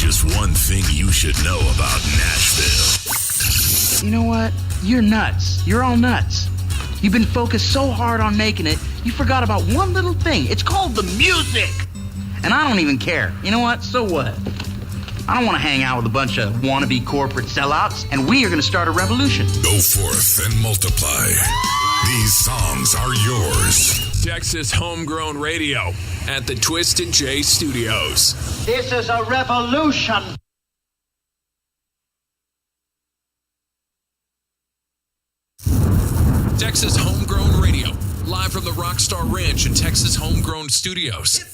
just one thing you should know about Nashville. You know what? You're nuts. You're all nuts. You've been focused so hard on making it, you forgot about one little thing. It's called the music. And I don't even care. You know what? So what? I don't want to hang out with a bunch of wannabe corporate sellouts, and we are going to start a revolution. Go forth and multiply. These songs are yours. Texas Homegrown Radio at the Twisted J Studios. This is a revolution. Texas Homegrown Radio, live from the Rockstar Ranch in Texas Homegrown Studios.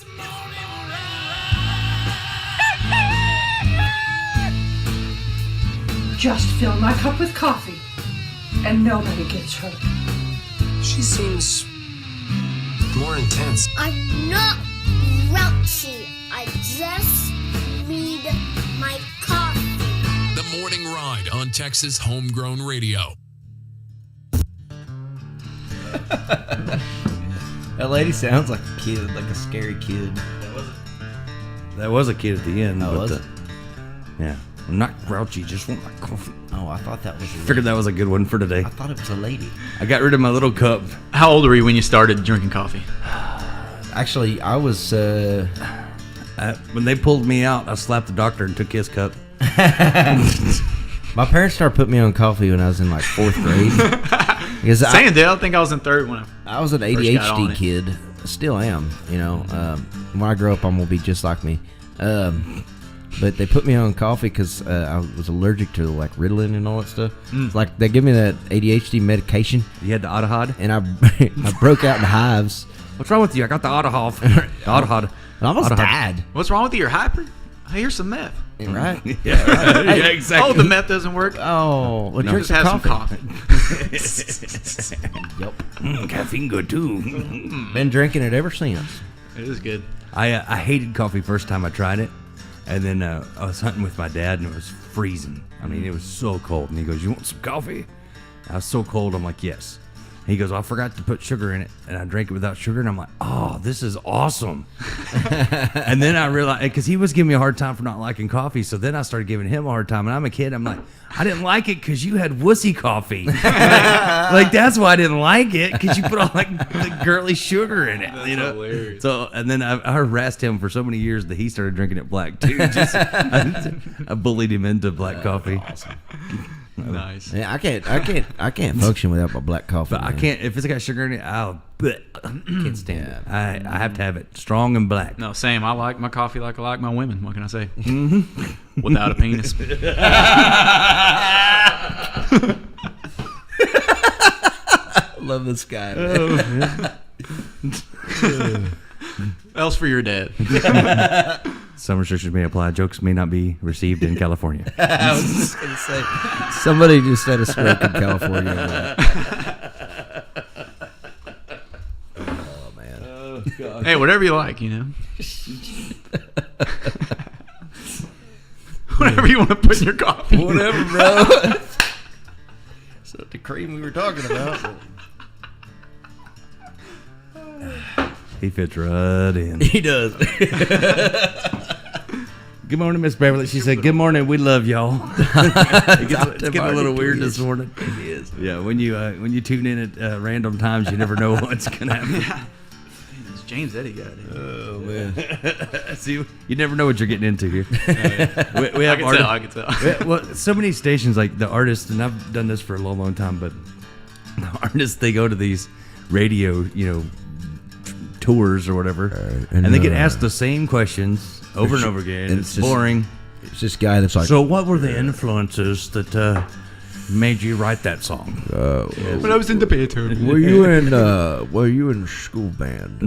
Just fill my cup with coffee, and nobody gets hurt. She seems more intense. I'm not grouchy. I just need my coffee. The Morning Ride on Texas Homegrown Radio. That lady sounds like a kid, like a scary kid. That was a kid at the end. Oh, was it? Yeah. I'm not grouchy, just want my coffee. Oh, I thought that was a lady. Figured that was a good one for today. I thought it was a lady. I got rid of my little cup. How old were you when you started drinking coffee? Actually, I was... when they pulled me out, I slapped the doctor and took his cup. My parents started putting me on coffee when I was in like 4th grade. Same deal. I think I was in 3rd when I was an ADHD kid. Still am, you know. When I grow up, I'm going to be just like me. But they put me on coffee because I was allergic to like Ritalin and all that stuff. It's like they give me that ADHD medication. You had the Autohod? And I broke out in hives. What's wrong with you? I got the Autohod. Autohod. I almost died. What's wrong with you? You're hyper? Here's some meth. Right? Yeah, right. Hey, Yeah, exactly. Oh, the meth doesn't work? Oh, well, drink just have coffee. some coffee. Yep. Caffeine good too. Been drinking it ever since. It is good. I hated coffee first time I tried it. And then I was hunting with my dad, and it was freezing. I mean, it was so cold. And he goes, "You want some coffee?" I was so cold. I'm like, "Yes." And he goes, "I forgot to put sugar in it." And I drank it without sugar, and I'm like, "Oh, this is awesome." And then I realized, because he was giving me a hard time for not liking coffee, so then I started giving him a hard time. And I'm a kid. I'm like, "I didn't like it because you had wussy coffee." like that's why I didn't like it, because you put all like the girly sugar in it. That's you know. Hilarious. So and then I harassed him for so many years that he started drinking it black too. I bullied him into black coffee. Awesome. Nice. Yeah, I can't function without my black coffee. But I can't, if it's got sugar in it, can't stand it. I have to have it strong and black. No, same. I like my coffee like I like my women. What can I say? Mm-hmm. Without a penis. Love this guy. Else for your dad. Some restrictions may apply. Jokes may not be received in California. I was just going to say, somebody just had a stroke in California. Oh, man. Oh, God. Hey, whatever you like, you know. Whatever you want to put in your coffee. Whatever, bro. It's not the cream we were talking about. He fits right in. He does. Good morning, Miss Beverly. She said, "Good morning. We love y'all." It's getting a little weird this morning. It is. Yeah, when you tune in at random times, you never know what's gonna happen. Yeah. This James Eddy guy. Oh, man. See, you never know what you're getting into here. We have I can tell. Well, so many stations, like the artists, and I've done this for a long, long time, but the artists, they go to these radio, tours or whatever, and they get asked the same questions over and over again. And it's boring. It's this guy that's like, so what were the influences that made you write that song? When I was in the bathroom. Were you in school band?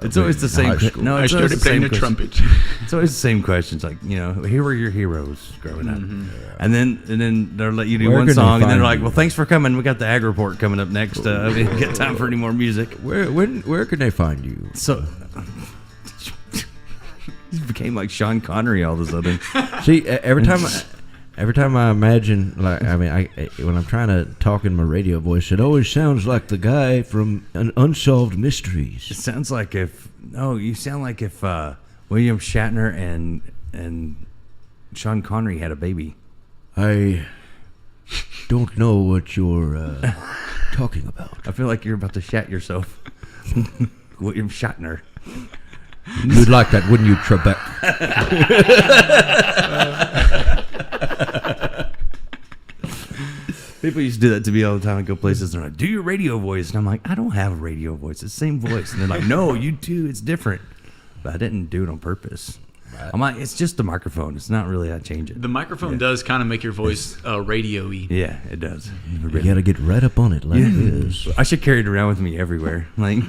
It's always the same. No, I started playing the trumpet. It's always the same questions. Like, here were your heroes growing up, and then they'll let you do one song, and then they're like, "Well, thanks for coming. We got the Ag Report coming up next. We didn't get time for any more music." Where can they find you? So. He became like Sean Connery all of a sudden. See, every time I imagine, when I'm trying to talk in my radio voice, it always sounds like the guy from Unsolved Mysteries. It sounds like you sound like if William Shatner and Sean Connery had a baby. I don't know what you're talking about. I feel like you're about to shat yourself. William Shatner. You'd like that, wouldn't you, Trebek? People used to do that to me all the time. I go places and they're like, do your radio voice. And I'm like, I don't have a radio voice. It's the same voice. And they're like, no, you do. It's different. But I didn't do it on purpose. Right. I'm like, it's just the microphone. It's not really, I change it. The microphone does kind of make your voice radio-y. Yeah, it does. You got to get right up on it like this. I should carry it around with me everywhere. Like,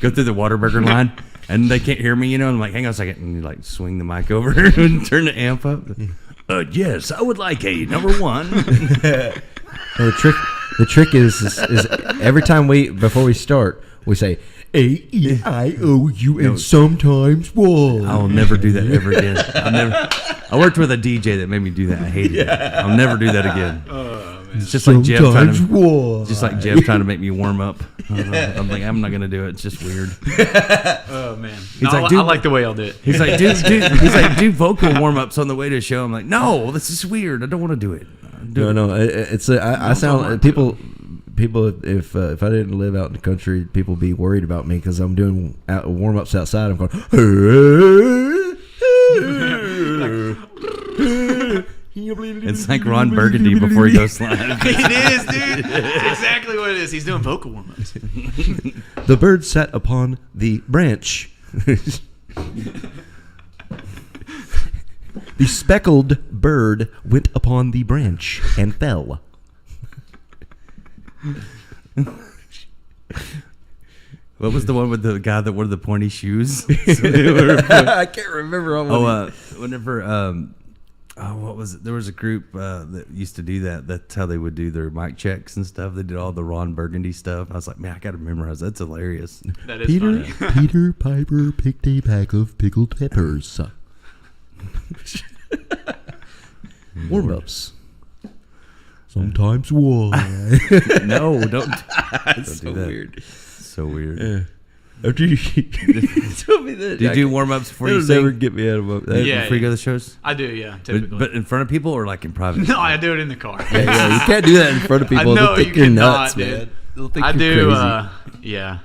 go through the Whataburger line. And they can't hear me, you know. I'm like, hang on a second. And you like swing the mic over and turn the amp up. Yes, I would like a number one. No, the trick is every time before we start, we say A-E-I-O-U and sometimes Y. I'll never do that ever again. I worked with a DJ that made me do that. I hated it. I'll never do that again. It's just like Jeff trying to make me warm up. I'm like, I'm not gonna do it. It's just weird. Oh man, I like the way I'll do it. He's like, do vocal warm ups on the way to the show. I'm like, no, this is weird. I don't want to do it. I sound people. If I didn't live out in the country, people be worried about me because I'm doing warm ups outside. I'm going. It's like Ron Burgundy before he goes live. It is, dude. That's exactly what it is. He's doing vocal warm-ups. The bird sat upon the branch. The speckled bird went upon the branch and fell. What was the one with the guy that wore the pointy shoes? I can't remember. What was it? There was a group that used to do that. That's how they would do their mic checks and stuff. They did all the Ron Burgundy stuff. I was like, man, I got to memorize. That's hilarious. That is funny. Peter Piper picked a pack of pickled peppers. Warm-ups. Sometimes why? No, don't That's do so that. weird. So weird. Yeah. After you told me that, Did you do warm-ups before you it'll sing? never get me out of my... Before you go to the shows? I do, yeah, typically. But in front of people or like in private? No, I do it in the car. Yeah, you can't do that in front of people. No, They'll think you you're cannot, nuts, dude. man. They'll think I you're do, crazy. yeah.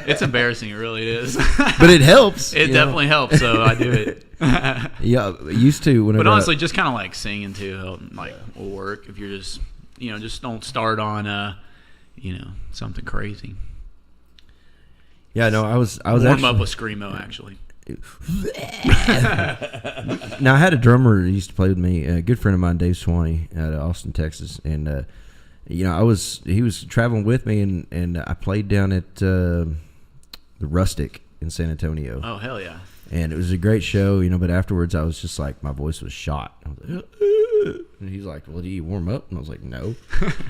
It's embarrassing, it really is. But it helps. It definitely helps, so I do it. Yeah, I used to whenever. But honestly, just kind of like singing too, like will work if you're just, just don't start on, something crazy. Yeah, no, I was warm up with screamo actually. Now I had a drummer who used to play with me, a good friend of mine, Dave Swanee, out of Austin, Texas, and he was traveling with me, and I played down at the Rustic in San Antonio. Oh hell yeah! And it was a great show, but afterwards I was just like, my voice was shot. I was like, and he's like, well, do you warm up? And I was like, no.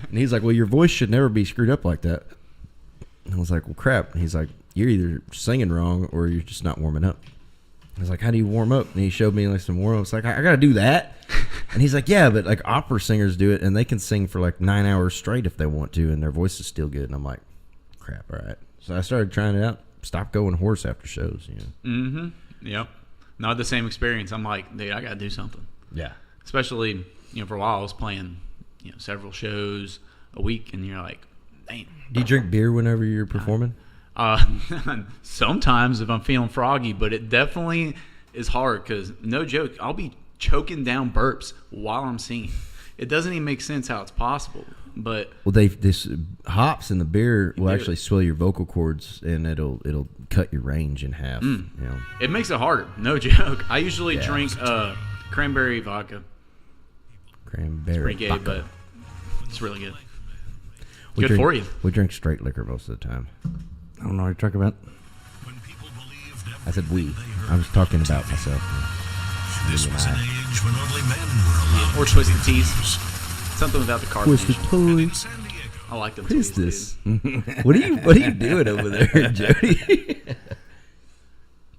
And he's like, well, your voice should never be screwed up like that. And I was like, well, crap. And he's like, you're either singing wrong or you're just not warming up. I was like, how do you warm up? And he showed me like some warm ups. Like, I got to do that. And he's like, yeah, but like opera singers do it, and they can sing for like 9 hours straight if they want to, and their voice is still good. And I'm like, crap, all right. So I started trying it out. Stopped going hoarse after shows. Mm-hmm. Yep. Not the same experience. I'm like, dude, I got to do something. Yeah. Especially, for a while I was playing, several shows a week, and you're like, damn. Do you drink beer whenever you're performing? Sometimes if I'm feeling froggy, but it definitely is hard because, no joke, I'll be choking down burps while I'm singing. It doesn't even make sense how it's possible. But this hops in the beer will actually swell your vocal cords, and it'll cut your range in half. It makes it harder. No joke. I usually drink cranberry vodka. Cranberry vodka. It's pretty gay, but it's really good. Good for you. We drink straight liquor most of the time. I don't know what you're talking about. I said we. I was talking about myself. This was an age when only men were allowed. Or Twisted Teas. Something without the carbonation. Twisted Toys. I like them. What is this? What are you doing over there, Jody?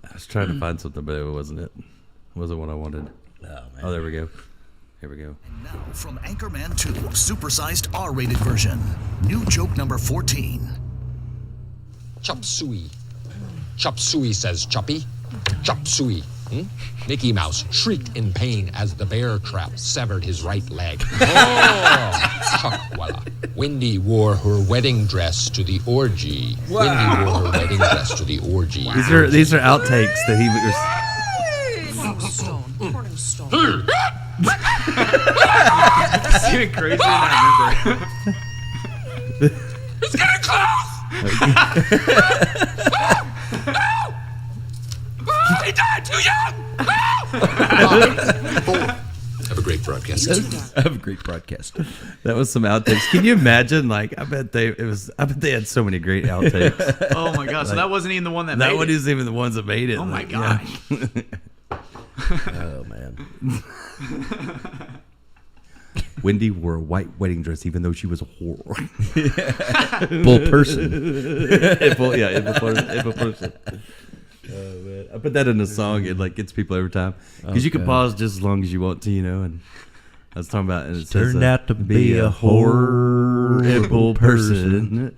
I was trying to find something, but it wasn't it. It wasn't what I wanted. Oh, man. Oh, there we go. Here we go. And now from Anchorman 2, supersized R-rated version. New joke number 14. Chop suey. Chop suey, says Choppy. Chop suey. Mickey Mouse shrieked in pain as the bear trap severed his right leg. Oh, Chuckwalla. Wendy wore her wedding dress to the orgy. Wow. Wendy wore her wedding dress to the orgy. These are outtakes that he was. It's getting crazier than I remember. It's getting close! He died too young! Have a great broadcast. Have a great broadcast. That was some outtakes. Can you imagine? Like, I bet they had so many great outtakes. Oh my god! So that wasn't even the one that That made one it. isn't even the ones that made it. Oh my Like, god! Oh man. Wendy wore a white wedding dress, even though she was a whore. Bull person. If a person. Oh man, I put that in a song. It like gets people every time because you can pause just as long as you want to, you know. And I was talking about, and it says, Turned out to be a horrible person.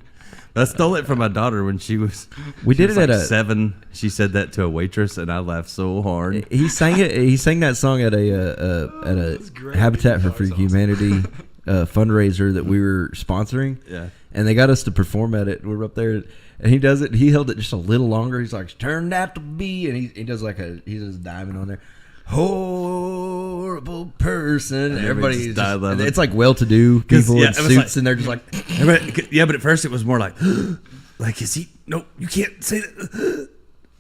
I stole it from my daughter when she was. We did was it like at 7. She said that to a waitress, and I laughed so hard. He sang it. He sang that song at a Habitat for Humanity fundraiser that we were sponsoring. Yeah. And they got us to perform at it. We were up there, and he does it. He held it just a little longer. He's like, "Turned out to be," and he does like he does a diamond on there. Horrible person. And Everybody's died laughing. it's like well-to-do people in it was suits, like- and they're just like, yeah, but at first it was more like, like, is he? No, you can't say that.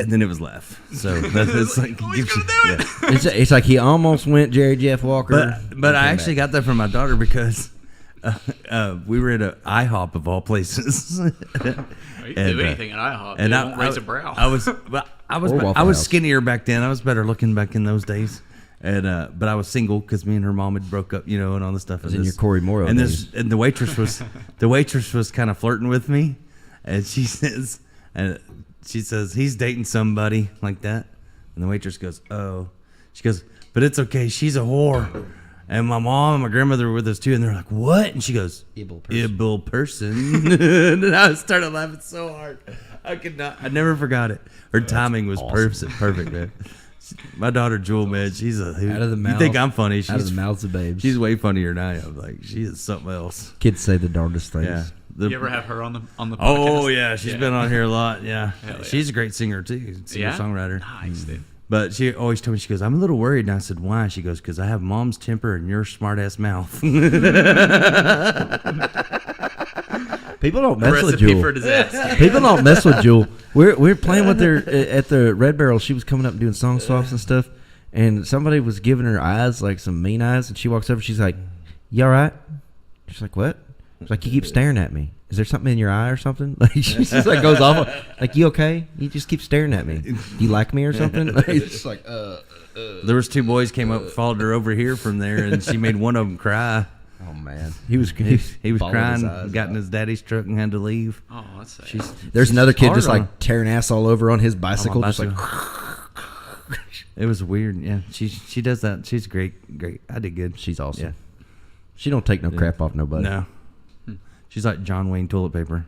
And then it was laugh. So that's like, it's like he almost went Jerry Jeff Walker. But I actually got that from my daughter because we were at an IHOP of all places. You can do anything at IHOP. And I won't raise a brow. I was Or Waffle House. skinnier back then. I was better looking back in those days. And but I was single because me and her mom had broke up, you know, and all this stuff. Was in your Corey Morrow days. And the waitress was kind of flirting with me, and she says he's dating somebody like that, and the waitress goes, oh, she goes, but it's okay, she's a whore. And my mom and my grandmother were with us too, and they're like, what? And she goes, Ible person. And I started laughing so hard. I never forgot it. Her timing was awesome. perfect, man. My daughter Jewel, man, she's a hoot. Out of the mouth, you think I'm funny? Out of the mouths of babes. She's way funnier than I am. Like, she is something else. Kids say the darndest things. Yeah. You ever have her on the podcast? Oh yeah, she's been on here a lot. Yeah. Hell yeah. She's a great singer too, singer-songwriter. Nice, dude. But she always told me, she goes, I'm a little worried. And I said, why? She goes, because I have mom's temper and your smart ass mouth. People don't mess with Recipe Jewel. for disaster. People don't mess with Jewel. We're playing with her at the Red Barrel. She was coming up and doing song swaps and stuff, and somebody was giving her eyes, like some mean eyes, and she walks over. She's like, "You all right?" She's like, "What?" She's like, "You keep staring at me. Is there something in your eye or something?" Like, she just like goes off. Like, "You okay? You just keep staring at me. Do you like me or something?" Like, it's just like, There was 2 boys came up, followed her over here from there, and she made one of them cry. Oh man, he was He was bawling crying, his eyes got in out. his daddy's truck and had to leave. Oh, that's sad. There's another kid hard just on like tearing ass all over on his bicycle, just like. It was weird. Yeah, she does that. She's great. I did good. She's awesome. Yeah. She don't take no crap off nobody. No. She's like John Wayne toilet paper.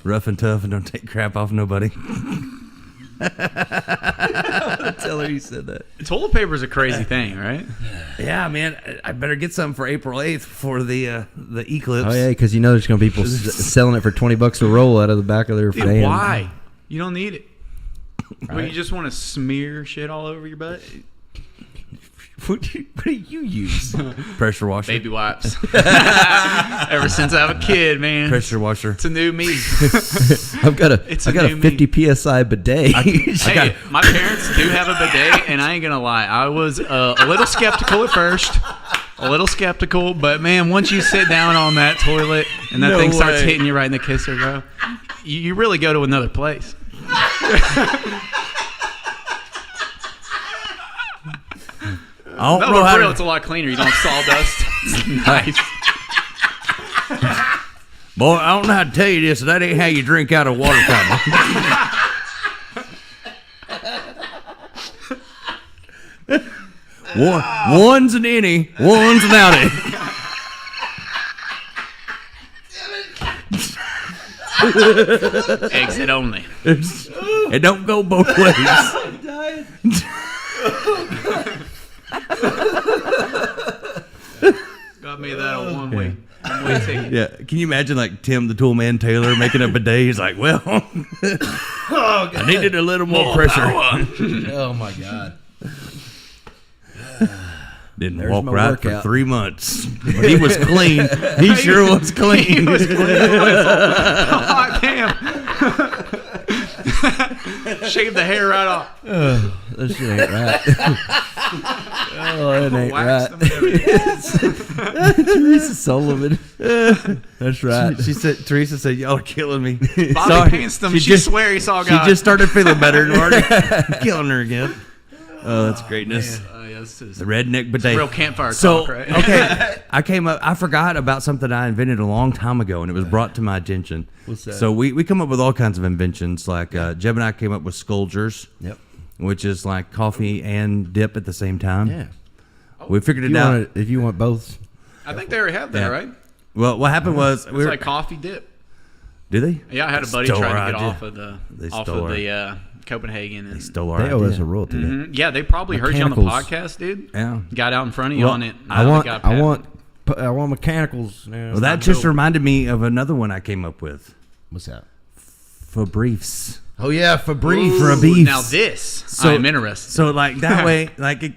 Rough and tough and don't take crap off nobody. Tell her you said that. Toilet paper is a crazy thing, right? Yeah, man. I better get some for April 8th for the eclipse. Oh yeah, because you know there's gonna be people selling it for $20 a roll out of the back of their Dude, van. why? You don't need it. When Right. you just want to smear shit all over your butt? What do you use? Pressure washer. Baby wipes. Ever since I was a kid, man. Pressure washer. It's a new me. I've got a It's I got a new 50 psi bidet. Hey, my parents do have a bidet, and I ain't gonna lie, I was a little skeptical at first. A little skeptical, but man, once you sit down on that toilet and that No thing starts way. hitting you right in the kisser, bro, you really go to another place. I don't No, know but how for real, to, it's a lot cleaner. You don't have sawdust. It's nice. boy, I don't know how to tell you this. That ain't how you drink out of water fountain. One's an innie, one's an outie. Exit only. It don't go both ways. made that a one-way ticket. Yeah. Can you imagine like Tim the Toolman Taylor making a bidet? He's like, well, I needed a little more pressure. Oh my God. Didn't There's walk my right workout. for 3 months. But he was clean. He sure was clean. He was clean. Oh, damn. Shave the hair right off. That shit ain't right. Oh, that ain't Wax right. Teresa Sullivan. That's right. She said, Teresa said, y'all are killing me. Bobby pinched him. She swear he saw God. She just started feeling better and already killing her again. Oh, that's greatness. The redneck bidet. Real campfire so, talk, right? Okay, I forgot about something I invented a long time ago, and it was brought to my attention. What's that? So we come up with all kinds of inventions. Like Jeb and I came up with Scoldgers. Yep. Which is like coffee and dip at the same time. Yeah. We figured If it you out. want if you want both. I think they already have that, right? Well, what happened was It's like coffee dip. Do they? Yeah, I had a buddy Stole trying our to get idea. off of the Copenhagen. And, They stole our They owe us idea. a royalty. Yeah, they probably heard you on the Mechanicals. podcast, dude. Yeah. Got out in front of you Well, on it. I Now want they got I patent. want mechanicals. Well, that just reminded me of another one I came up with. What's that? Fabriefs. Oh yeah, Febreze. Fabriefs. Now this, I'm interested. So like that way, like it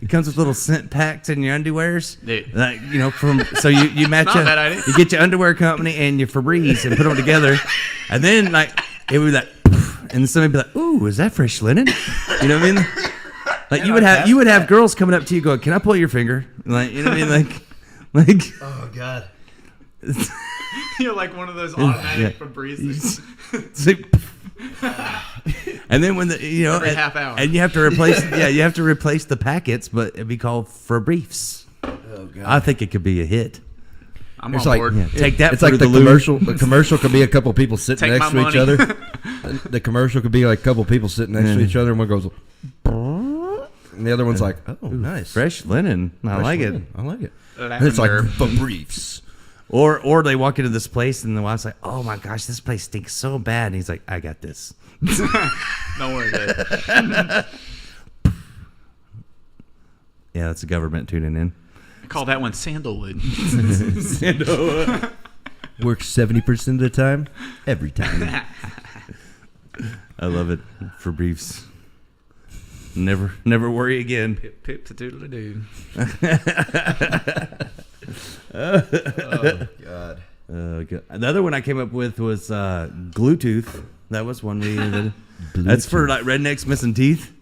comes with little scent packs in your underwears. Dude. Like so you match Not a bad idea. you get your underwear company and your Febreze and put them together, and then like it would be like, and somebody would be like, "Ooh, is that fresh linen?" You know what I mean? Like you would have girls coming up to you going, "Can I pull your finger?" Like you know what I mean? Like Oh God. You're like one of those automatic Febreze things. And then when Every half hour. and you have to replace the packets, but it'd be called Fabriefs. Oh God. I think it could be a hit. I'm It's on like board. Yeah, take that. It's like Fruit the of the Loom. commercial. The commercial could be a couple people sitting Take next my to each money. other. The commercial could be like a couple people sitting next to each other, and one goes, and the other one's like, "Oh, nice, Fresh linen. I like it. I like it." And it's like Febreze. Or they walk into this place and the wife's like, "Oh my gosh, this place stinks so bad." And he's like, "I got this." Don't worry, dude. Yeah, that's the government tuning in. I call that one sandalwood. Works 70% of the time, every time. I love it. For briefs. Never worry again. Pip pip to doodle doo. Oh God. Another one I came up with was Bluetooth. That was one we invented. That's for like rednecks missing teeth,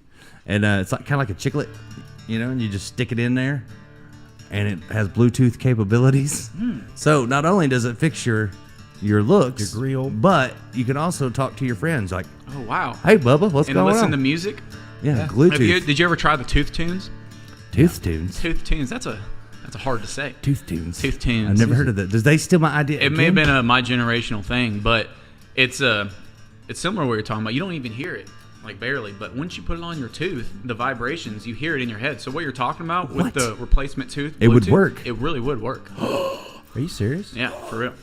and it's like kind of like a chiclet, and you just stick it in there, and it has Bluetooth capabilities. So not only does it fix your looks, Your grill, but you can also talk to your friends like, Oh wow. "Hey Bubba, what's And going listen on?" to music. Yeah, Bluetooth. Did you ever try the Tooth Tunes? Tooth tunes. Tooth Tunes. That's a hard to say. Tooth tunes. Tooth Tunes. I've never heard of that. Does they steal my idea? It may have again? been a my generational thing, but it's similar to what you're talking about. You don't even hear it, like barely. But once you put it on your tooth, the vibrations, you hear it in your head. So what you're talking about with What? the replacement tooth, It would Bluetooth, work. It really would work. Are you serious? Yeah, for real.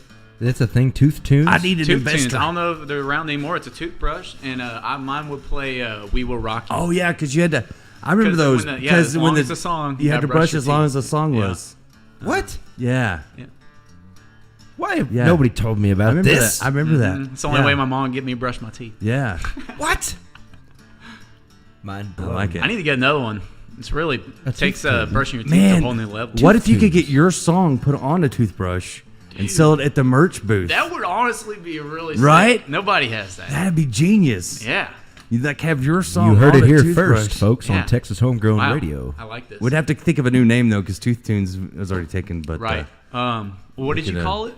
That's a thing. Tooth tunes. I need an Tooth Tunes. investor. I don't know if they're around anymore. It's a toothbrush, and mine would play "We Will Rock You." Oh yeah, because you had to. I remember 'Cause those. when as long as the song, you had to brush as long as the song Yeah. was. What? Yeah. Why? have Yeah. Nobody told me I about remember this. that. I remember that. It's the only Yeah. way my mom would get me to brush my teeth. Yeah. What? Mind I blown. like it. I need to get another one. It's really takes brushing your teeth to Man, a whole new level. what if you could get your song put on a toothbrush and sell it at the merch booth? That would honestly be really sick. Right? Nobody has that. That'd be genius. Yeah. You like have your song. You heard on it a here toothbrush. first, folks, Yeah. on Texas Homegrown Wow. Radio. I like this. We'd have to think of a new name though, because Tooth Tunes was already taken. But Right. What did you could, call it?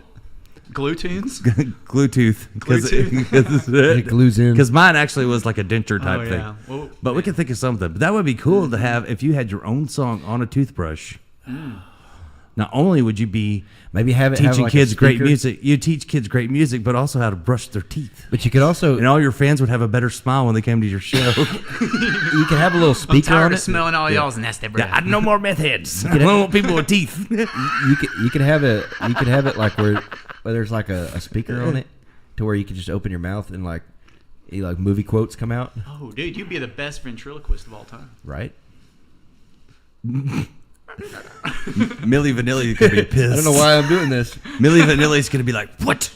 Glue tunes? Gluetooth. Gluetooth? It glues in. Because mine actually was like a denture type Oh, thing. yeah. Well, But we could think of something. But that would be cool to have if you had your own song on a toothbrush. Not only would you be Maybe have teaching like kids a great speaker. music, you teach kids great music, but also how to brush their teeth. But you could also And all your fans would have a better smile when they came to your show. you can have a little I'm speaker tired on of it. smelling all y'all's nasty breath. Yeah, no more meth heads. I don't want people with teeth. You could have it like where there's like a speaker on it, to where you can just open your mouth and like movie quotes come out. Oh, dude, you'd be the best ventriloquist of all time. Right. Milli Vanilli could be pissed. I don't know why I'm doing this. Milli Vanilli's gonna be like, what?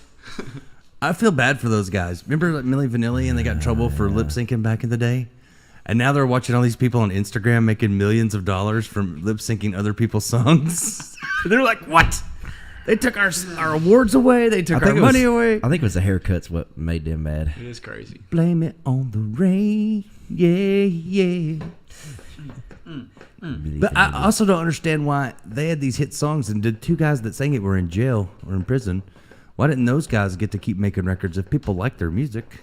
I feel bad for those guys. Remember like Milli Vanilli and they got in trouble for lip syncing back in the day? And now they're watching all these people on Instagram making millions of dollars from lip syncing other people's songs. They're like, what? They took our awards away. They took our money away. I think it was the haircuts what made them mad. It is crazy. Blame it on the rain. Yeah, yeah. But I also don't understand why they had these hit songs and the two guys that sang it were in jail or in prison. Why didn't those guys get to keep making records if people like their music?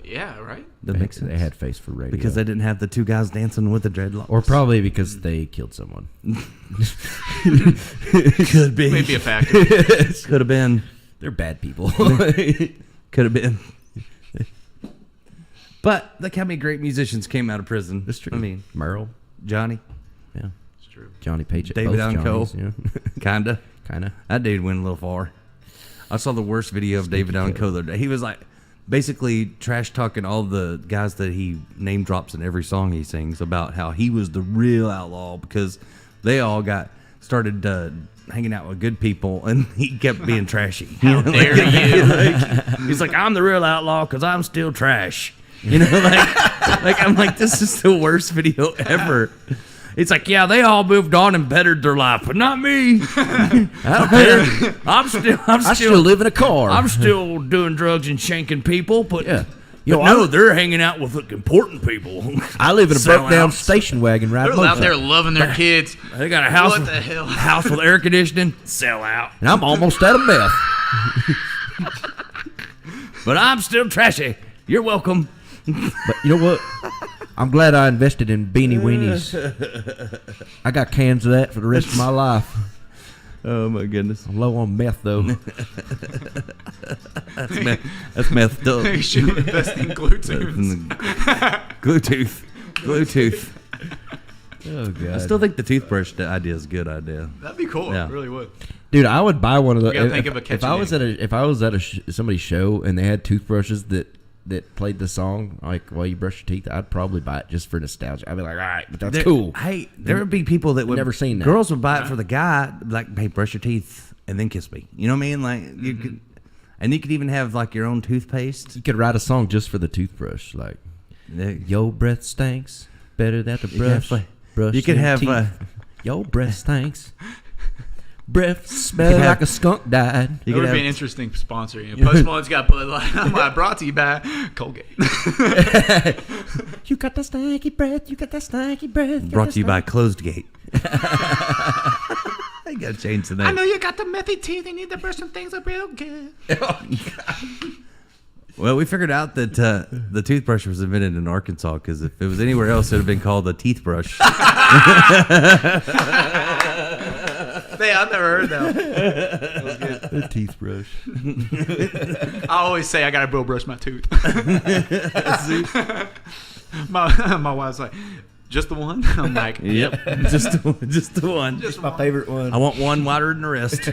Yeah, right. That makes sense. They had face for radio. Because they didn't have the two guys dancing with the dreadlocks. Or probably because they killed someone. Could be. Maybe a factor. Could have been. They're bad people. Could have been. But look how many great musicians came out of prison. That's true. I mean, Merle. Johnny. Yeah. It's true. Johnny Paycheck. David both Allan Coe. Johnnies, yeah. Kinda. Kinda. That dude went a little far. I saw the worst video of David Allan Coe the other day. He was like basically trash talking all the guys that he name drops in every song he sings about how he was the real outlaw because they all started hanging out with good people and he kept being trashy. How dare you? He's like, I'm the real outlaw because I'm still trash. You know, like I'm like, this is the worst video ever. It's like, yeah, they all moved on and bettered their life, but not me. I don't care. I still live in a car. I'm still doing drugs and shanking people, but, yeah. They're hanging out with important people. I live in a broke down Sellouts. station wagon, right? They're out there loving their kids. They got a house. What the hell? House with air conditioning. Sell out. And I'm almost out of meth. But I'm still trashy. You're welcome. But you know what? I'm glad I invested in Beanie Weenies. I got cans of that for the rest of my life. Oh my goodness. I'm low on meth though. That's meth up. You should invest in Bluetooth. Bluetooth. Oh god. I still think the toothbrush idea is a good idea. That'd be cool. Yeah. It really would. Dude, I would buy one of those. You gotta think of a catchy name. If I was at somebody's show and they had toothbrushes that played the song like while you brush your teeth, I'd probably buy it just for nostalgia. I'd be like, all right, but that's cool. Hey, there would be people that would never seen that. Girls would buy it for the guy, like, hey, brush your teeth and then kiss me. You know what I mean? Like you could, and you could even have like your own toothpaste. You could write a song just for the toothbrush, like your breath stinks better than the brush. You could have your breath stinks. Breath smell like a skunk died. That would be an interesting sponsor. You know, Post Malone's got Bud Light. Brought to you by Colgate. You got the stanky breath. You got the stanky breath. Brought to you by Closed Gate. I gotta change the name. I know you got the methy teeth. You need to brush some things up real good. Well, we figured out that the toothbrush was invented in Arkansas because if it was anywhere else, it would have been called the teeth brush. Hey, I've never heard that. That was good. The teeth brush. I always say I gotta brush my tooth. my wife's like, just the one? I'm like, yep, just the one. Just my favorite one. I want one wider than the rest.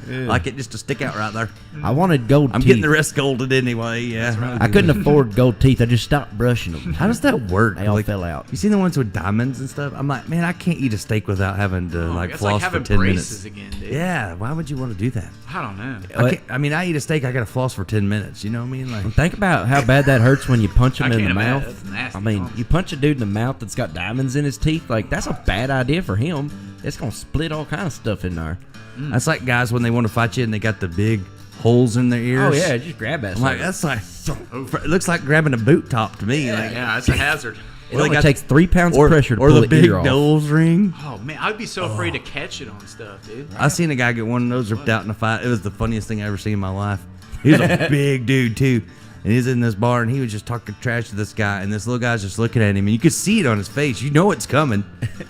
Yeah. Like it just to stick out right there. I wanted gold teeth. I'm getting the rest golded anyway. Yeah, right. I couldn't afford gold teeth. I just stopped brushing them. How does that work? They all fell out. You seen the ones with diamonds and stuff? I'm like, man, I can't eat a steak without having to floss like for 10 minutes. Again, dude. Yeah, why would you want to do that? I don't know. I mean, I eat a steak, I gotta floss for 10 minutes. You know what I mean? Like, think about how bad that hurts when you punch him in the mouth. That's nasty. I mean, you punch a dude in the mouth that's got diamonds in his teeth. Like that's a bad idea for him. It's gonna split all kind of stuff in there. That's like guys when they want to fight you and they got the big holes in their ears. Oh yeah, just grab that. I'm like, that's like, it looks like grabbing a boot top to me. Yeah, like, yeah, it's a hazard. It only takes 3 pounds of pressure to pull pull the the big ear off. nose ring. Oh man, I'd be so afraid to catch it on stuff, dude. I seen a guy get one of those ripped out in a fight. It was the funniest thing I ever seen in my life. He was a big dude too, and he's in this bar and he was just talking trash to this guy, and this little guy's just looking at him, and you could see it on his face. You know it's coming,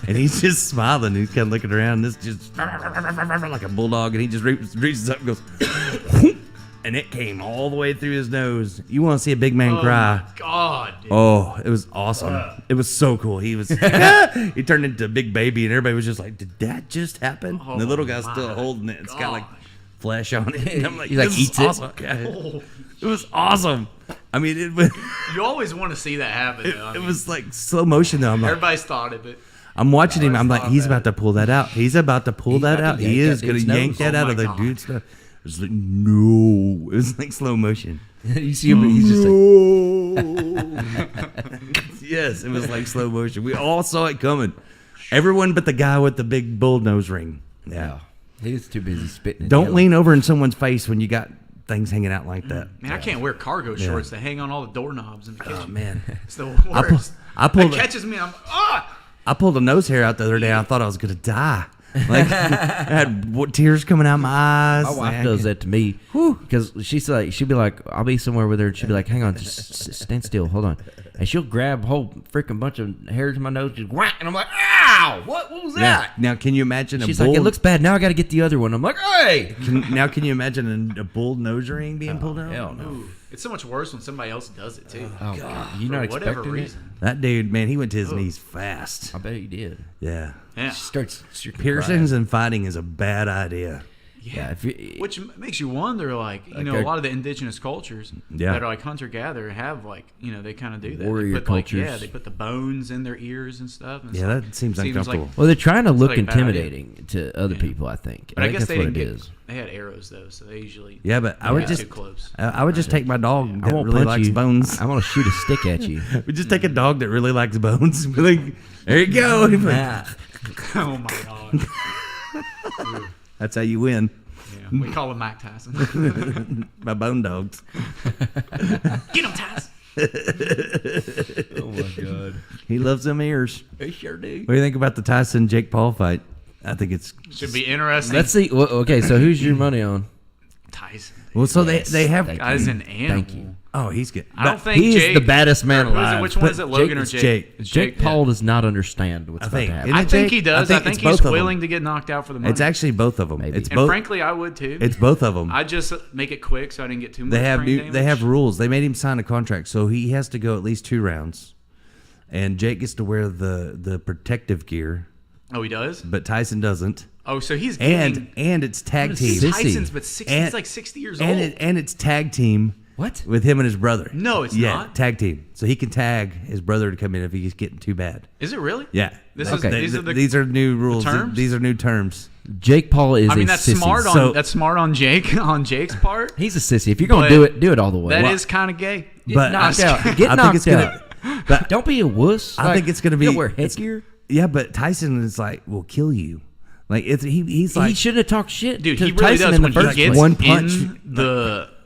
and he's just smiling. He's kind of looking around. This just like a bulldog, and he just reaches up and goes, and it came all the way through his nose. You want to see a big man cry? Oh my God, dude. Oh, it was awesome. It was so cool. He was he turned into a big baby, and everybody was just like, "Did that just happen?" And the little guy's still holding it. It's got like flesh on it. And I'm like, he like this eats is awesome. Oh. It was awesome. I mean, it was. You always want to see that happen. Though. It was like slow motion though. I'm like, everybody's thought of it. I'm watching him. I'm like, he's about to pull that out. He's about to pull that out. He is going to yank that out of the dude's stuff. It's like, no. It was like slow motion. You see him, he's just like, yes, it was like slow motion. We all saw it coming. Everyone but the guy with the big bull nose ring. Yeah. He was too busy spitting. Don't lean over in someone's face when you got things hanging out like that. Man, I can't wear cargo shorts that hang on all the doorknobs in the kitchen. Oh, man. It's the worst. It catches me. I pulled a nose hair out the other day. I thought I was going to die. Like, I had tears coming out my eyes. My wife does that to me because she'd be like, I'll be somewhere with her, and she'd be like, hang on, just stand still, hold on, and she'll grab a whole freaking bunch of hairs in my nose, just whack, and I'm like, ow, what was that? Now, can you imagine? She's like, it looks bad. Now I got to get the other one. I'm like, hey. Can you imagine a bull nose ring being pulled out? Hell no. Ooh, it's so much worse when somebody else does it too. Oh God, you're not whatever expecting reason. it. That dude, man, he went to his knees fast. I bet he did. Yeah. Yeah. Starts Piercings and fighting is a bad idea. Yeah, which makes you wonder, like, you know, a lot of the indigenous cultures that are like hunter-gatherer have, like, you know, they kind of do that. Warrior they put, cultures. they put the bones in their ears and stuff. And Yeah, that seems uncomfortable. Like, well, they're trying to look like a bad intimidating to other people, I think. But I guess that's they what didn't it get. is. They had arrows though, so they usually. Yeah, but I would just too close. I would just take my dog that won't really punch likes you. bones. I want to shoot a stick at you. We just take a dog that really likes bones. Be like, there you go. He'd be like, Oh my God. that's how you win. Yeah, we call him Mike Tyson. My bone dogs. Get him, Tyson. Oh my God. He loves them ears. They sure do. What do you think about the Tyson Jake Paul fight? I think it's Should be interesting. Let's see. Well, okay, so who's your money on? Tyson. Well, so they have. Guy's an animal. Thank you. Oh, he's good. I don't think He's Jake, the baddest man or who is it? alive. Which one is it, Logan or it's Jake? Jake. It's Jake Paul does not understand what's I about think. to happen. Isn't I it think Jake? he does. I think it's both he's of them. willing to get knocked out for the money. It's actually both of them. Maybe. It's and both. frankly, I would too. It's both of them. I just make it quick so I didn't get too much. They have brain they damage. have rules. They made him sign a contract, so he has to go at least 2 rounds, and Jake gets to wear the protective gear, Oh, he does. but Tyson doesn't. Oh, so he's getting. And it's tag He's team. Tyson's, but 60, he's like 60 years old. And it's tag team. What? With him and his brother. No, it's yeah, not. tag team. So he can tag his brother to come in if he's getting too bad. Is it really? Yeah. This Okay. is These are new rules. terms? These are new terms. Jake Paul is I mean, a that's sissy. smart on So- that's smart on Jake's part. He's a sissy. If you're going But to do it all the way. That is kind of gay. Get But knocked out. Get I think knocked it's gonna- out. but- Don't be a wuss. I think it's going to be. You don't wear it's- headgear. Yeah, but Tyson is like, will kill you. Like he's like He shouldn't have talked shit Dude, to he really Tyson does. in the When he first gets place. One punch. in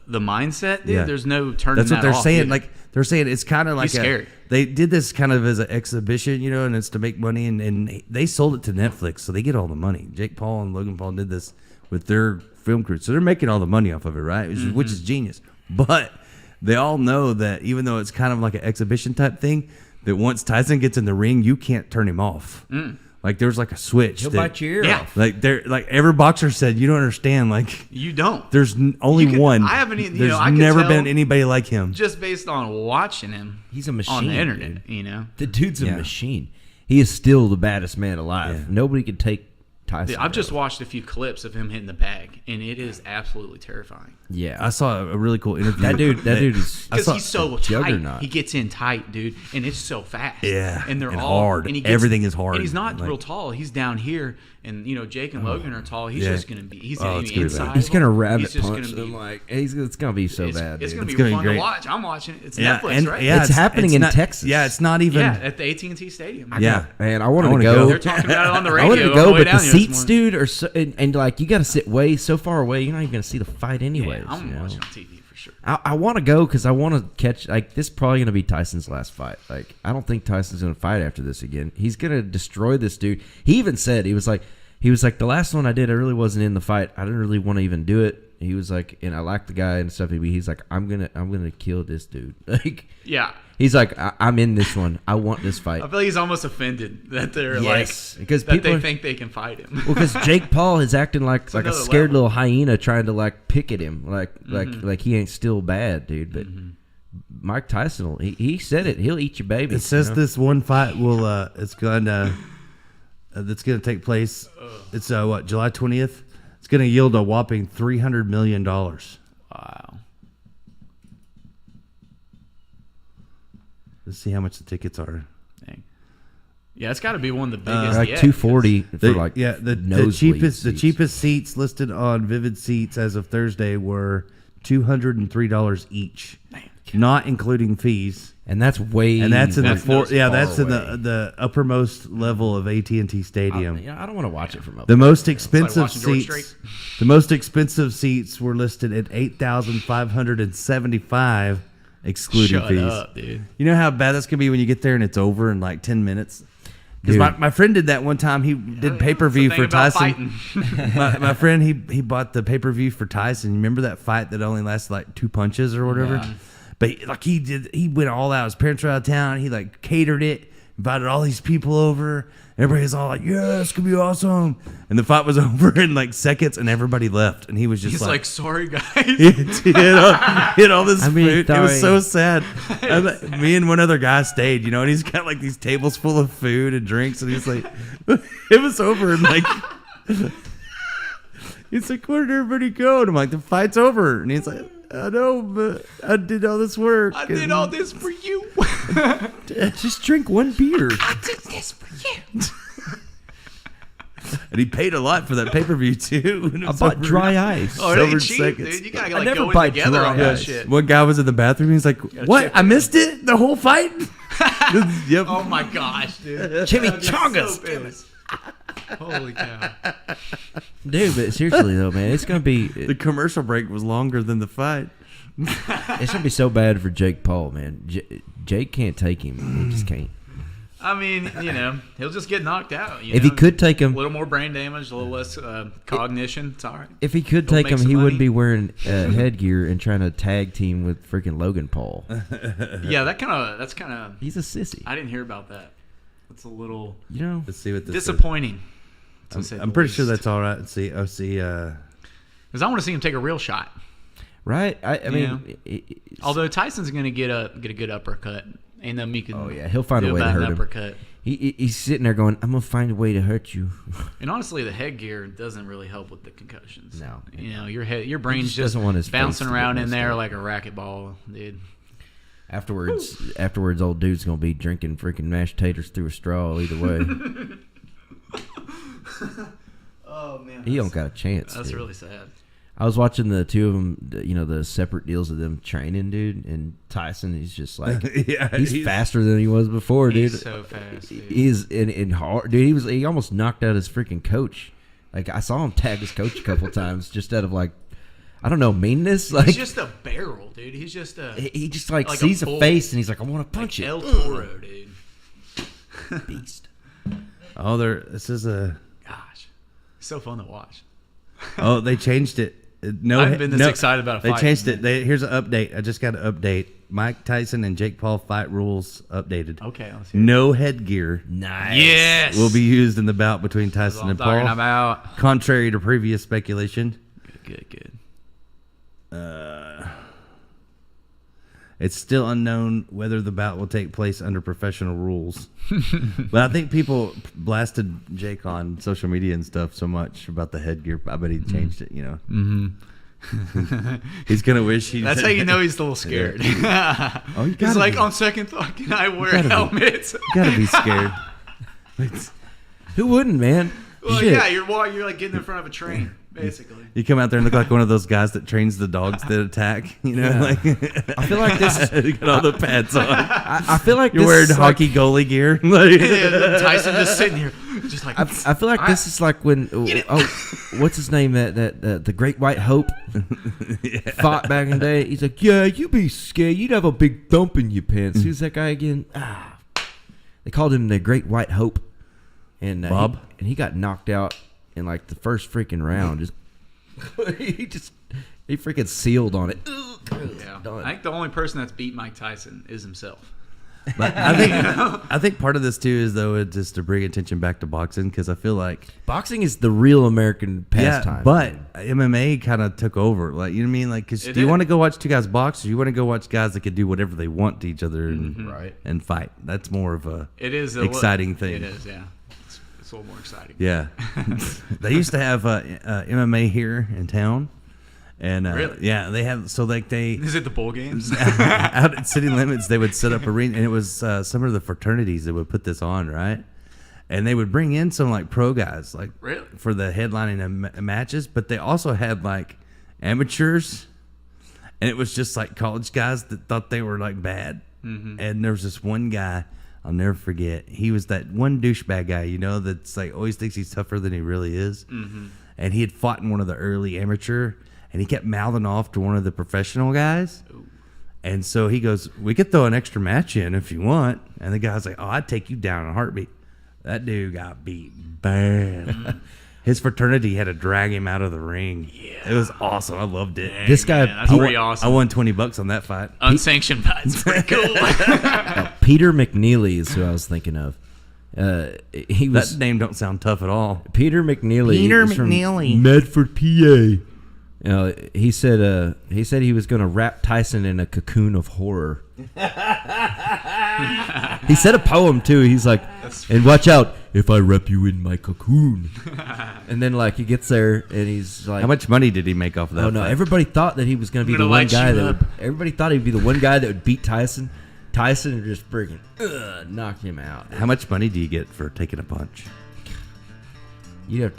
the mindset, dude, Yeah. there's no turning That's what that they're off, saying. dude. Like they're saying it's kind of like He's scary. They did this kind of as an exhibition, you know, and it's to make money, and they sold it to Netflix, so they get all the money. Jake Paul and Logan Paul did this with their film crew, so they're making all the money off of it, right? Which is genius. But they all know that even though it's kind of like an exhibition type thing, that once Tyson gets in the ring, you can't turn him off. Like there's like a switch. He'll that- bite your ear off. Like they're like every boxer said, you don't understand. Like You don't. there's only You can- one. I haven't even- you There's know, I can never tell- been anybody like him. Just based on watching him. He's a machine on the internet, dude. you know. The dude's a Yeah. machine. He is still the baddest man alive. Yeah. Nobody can take Tyson. Dude, I've just down. watched a few clips of him hitting the bag, and it is absolutely terrifying. Yeah. I saw a really cool interview. That dude is Because he's so a tight. juggernaut. He gets in tight, dude, and it's so fast. Yeah, and they're and all hard. And he gets, Everything is hard. And he's not Like- real tall. He's down here, and you know Jake and Logan are tall. He's Yeah. just gonna be. He's Oh, gonna it's be gonna be bad. inside. He's gonna rabbit He's just punch gonna be- them like it's gonna be so it's, bad. It's dude. gonna be gonna be fun great. to watch. I'm watching it. It's Yeah, Netflix, and right? It's happening in not- Texas. Yeah, it's not even. Yeah, at the AT&T Stadium. Yeah. Man, I wanted to wanna go. go. They're talking about it on the I radio. wanted to on the go, way but the down here this seats, morning. dude, are so and like you got to sit way so far away. You're not even gonna see the fight anyways. Yeah, I'm you know? watching on TV for sure. I want to go because I want to catch. Like this is probably gonna be Tyson's last fight. Like I don't think Tyson's gonna fight after this again. He's gonna destroy this dude. He even said he was like the last one I did. I really wasn't in the fight. I didn't really want to even do it. He was like, and I like the guy and stuff. He's like, I'm gonna kill this dude. Like Yeah. he's like, I'm in this one. I want this fight. I feel like he's almost offended that they're Yes, like because that people they are- think they can fight him. Well, because Jake Paul is acting like a another scared level. little hyena trying to like pick at him, like he ain't still bad, dude. But Mike Tyson, he said it. He'll eat your baby. It says you know? this one fight will. It's gonna. That's gonna take place. It's what, July 20th. It's gonna yield a whopping $300 million. Wow. Let's see how much the tickets are. Dang. Yeah, it's got to be one of the biggest. Like yet, 240 for like the cheapest seats listed on Vivid Seats as of Thursday were $203 each, not including fees. And that's way. And that's in that's that's in the uppermost level of AT&T Stadium. I don't want to watch it from up The there. most expensive It's like watching George seats. Strait. The most expensive seats were listed at $8,575, excluding Shut fees. up, dude. You know how bad that's gonna be when you get there and it's over in like 10 minutes. Because my friend did that one time. He did pay-per-view for Tyson. my friend, he bought the pay-per-view for Tyson. You remember that fight that only lasted like 2 punches or whatever? Yeah. But like he went all out. His parents were out of town. He like catered it, invited all these people over. Everybody was all like, "Yeah, it's gonna be awesome." And the fight was over in like seconds, and everybody left. And he was just He's like, "Sorry, guys." he had all this food. It was so sad. Me and one other guy stayed, and he's got like these tables full of food and drinks, and he's like, it was over, and like, he's like, "Where did everybody go?" And I'm like, "The fight's over," and he's like, "I know, but I did all this work. I did all this for you." Just drink one beer. I did this for you. And he paid a lot for that pay-per-view too. I bought dry ice. Oh, it ain't cheap, dude. You gotta like go in together on that shit. One guy was in the bathroom. He's like, "What? I missed it? The whole fight?" Yep. Oh my gosh, dude. Jimmy Chongas. Holy cow. Dude, but seriously though, man, it's gonna be The commercial break was longer than the fight. it's gonna be so bad for Jake Paul, man. Jake can't take him. He just can't. I mean, he'll just get knocked out. If he could take him, a little more brain damage, a little less cognition. It's all right. If he could take him, he wouldn't be wearing headgear and trying to tag team with freaking Logan Paul. Yeah, that's kind of. He's a sissy. I didn't hear about that. It's a little. Let's see what this disappointing. I'm pretty sure that's all right. Let's see. Because I want to see him take a real shot. Right. I mean, although Tyson's going to get a good uppercut. Ain't no me can. Oh yeah, he'll find a way to hurt him. Uppercut. He's sitting there going, "I'm gonna find a way to hurt you." And honestly, the headgear doesn't really help with the concussions. No, your brain's just bouncing around in there like a racquetball, dude. Afterwards, old dude's gonna be drinking freaking mashed taters through a straw. Either way. Oh man, he don't got a chance. That's dude. really sad. I was watching the two of them, the separate deals of them training, dude. And Tyson, he's just like, he's faster than he was before, dude. He's so fast. Dude. He's in hard, dude. He almost knocked out his freaking coach. Like I saw him tag his coach a couple times, just out of like, I don't know, meanness. Like he's just a barrel, dude. He's just he just like sees a face and he's like, I want to punch like it. El Toro, dude. Beast. Oh, this is a. Gosh, so fun to watch. Oh, they changed it. No, I haven't been this excited about a fight. They changed it. Here's an update. I just got an update. Mike Tyson and Jake Paul fight rules updated. Okay, let's hear it. No headgear. Nice. Yes. Will be used in the bout between Tyson and Paul. Talking about. Contrary to previous speculation. Good. It's still unknown whether the bout will take place under professional rules. But I think people blasted Jake on social media and stuff so much about the headgear. I bet he changed it, Mm-hmm. He's going to wish he... That's how you know he's a little scared. Oh, he's like, on second thought, can I wear helmets? You got to be scared. Who wouldn't, man? Well, Shit. yeah, you're like getting in front of a train, basically. You come out there and look like one of those guys that trains the dogs that attack. Like I feel like this is you got all the pads on. I feel like you're wearing hockey goalie gear. Yeah, Tyson just sitting here, just like. I feel like this is like when what's his name that the Great White Hope fought back in the day. He's like, yeah, you'd be scared. You'd have a big thump in your pants. Who's that guy again? They called him the Great White Hope. And Bob? He got knocked out in like the first freaking round. He freaking sealed on it. Yeah. I think the only person that's beat Mike Tyson is himself. But I think part of this too is though just to bring attention back to boxing because I feel like boxing is the real American pastime. Yeah, but MMA kind of took over. Like you know what I mean? Like, do you want to go watch two guys box, or you want to go watch guys that could do whatever they want to each other and fight? That's more of a exciting thing. It is, yeah. It's a little more exciting. Yeah, they used to have MMA here in town. And really? Yeah, they have Is it the bowl games? Out at city limits, they would set up arena, and it was some of the fraternities that would put this on, right? and they would bring in some like pro guys, like Really? for the headlining of matches, but they also had like amateurs, and it was just like college guys that thought they were like bad. And there was this one guy I'll never forget. He was that one douchebag guy, you know, that's like always thinks he's tougher than he really is. And he had fought in one of the early amateur, and he kept mouthing off to one of the professional guys. Ooh. And so he goes, "We could throw an extra match in if you want." And the guy's like, "Oh, I'd take you down in a heartbeat." That dude got beat bad. His fraternity had to drag him out of the ring. Yeah. It was awesome. I loved it. Dang, this guy, man, that's pretty awesome. I won $20 on that fight. Unsanctioned fights, pretty cool. Peter McNeely is who I was thinking of. He was, that name don't sound tough at all. Peter McNeely. Peter McNeely. From Medford, PA. He said he was going to wrap Tyson in a cocoon of horror. He said a poem too. He's like, "And watch out if I wrap you in my cocoon." And then like he gets there and he's like, how much money did he make off of that? Oh no! Everybody thought that he was going to be the one guy that. Everybody thought he'd be the one guy that would beat Tyson. Tyson and just freaking knocked him out. How much money do you get for taking a punch? You'd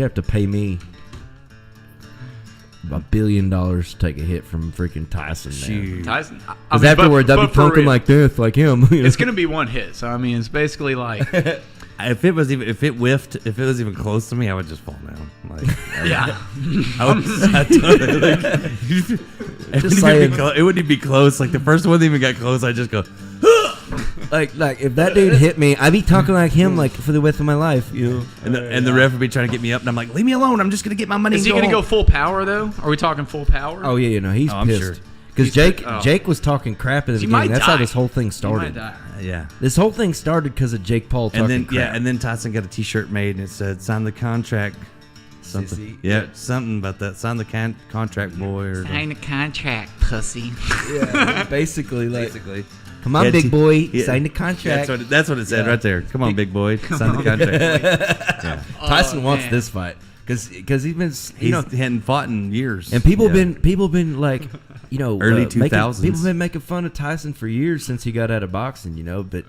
have to pay me $1 billion to take a hit from freaking Tyson. Tyson, because afterwards I'd be talking like this, like him. You know? It's gonna be one hit, so I mean, it's basically like if it whiffed, if it was even close to me, I would just fall down. Like, yeah, it wouldn't even be close. Like the first one that even got close, I just go. Like if that dude hit me, I'd be talking like him like for the rest of my life, you know. And the ref would be trying to get me up, and I'm like, "Leave me alone! I'm just gonna get my money." Is he gonna go full power though? Are we talking full power? Oh yeah, he's pissed because Jake was talking crap at the beginning. That's how this whole thing started. Yeah, this whole thing started because of Jake Paul talking crap. And then Tyson got a T-shirt made and it said, "Sign the contract." Something, something about that. Sign the contract, boy. Or sign the contract, pussy. Yeah, basically. Come on, big boy, sign the contract. That's what it said right there. Come on, big boy, sign the contract. Tyson wants this fight because he hadn't fought in years, and people been like, early 2000s. People been making fun of Tyson for years since he got out of boxing, but